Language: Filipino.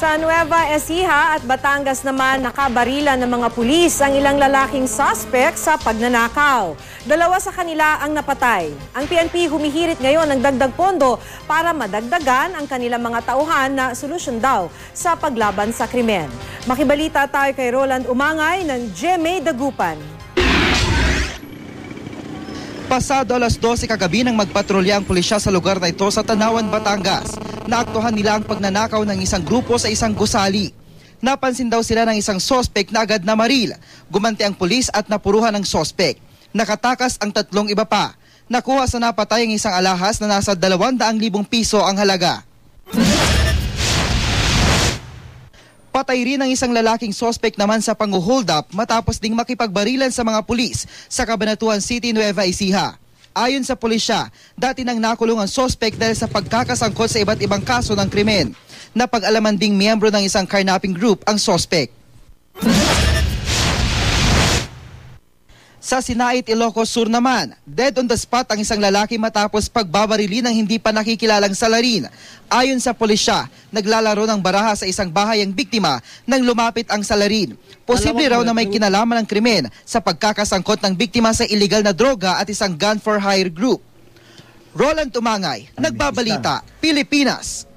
Sa Nueva Ecija at Batangas naman, nakabarila ng mga pulis ang ilang lalaking suspect sa pagnanakaw. 2 sa kanila ang napatay. Ang PNP humihirit ngayon ng dagdag pondo para madagdagan ang kanilang mga tauhan na solusyon daw sa paglaban sa krimen. Makibalita tayo kay Roland Umangay ng GMA Dagupan. Pasado alas 12 kagabi nang magpatrolya ang pulisya sa lugar na ito sa Tanawan, Batangas. Naaktuhan nila ang pagnanakaw ng isang grupo sa isang gusali. Napansin daw sila ng isang sospek na agad na maril. Gumanti ang pulis at napuruhan ng sospek. Nakatakas ang 3 iba pa. Nakuha sa napatay ang isang alahas na nasa 200,000 piso ang halaga. Patay rin ang isang lalaking sospek naman sa pang-hold up matapos ding makipagbarilan sa mga pulis sa Cabanatuan City, Nueva Ecija. Ayon sa pulisya, dati nang nakulong ang sospek dahil sa pagkakasangkot sa iba't ibang kaso ng krimen. Napag-alaman ding miyembro ng isang carnapping group ang sospek. Sa Sinait, Ilocos Sur naman, dead on the spot ang isang lalaki matapos pagbabarili ng hindi pa nakikilalang salarin. Ayon sa pulisya, naglalaro ng baraha sa isang bahay ang biktima nang lumapit ang salarin. Posible raw na may kinalaman ng krimen sa pagkakasangkot ng biktima sa illegal na droga at isang gun for hire group. Roland Umangay, Nagbabalita, Pilipinas.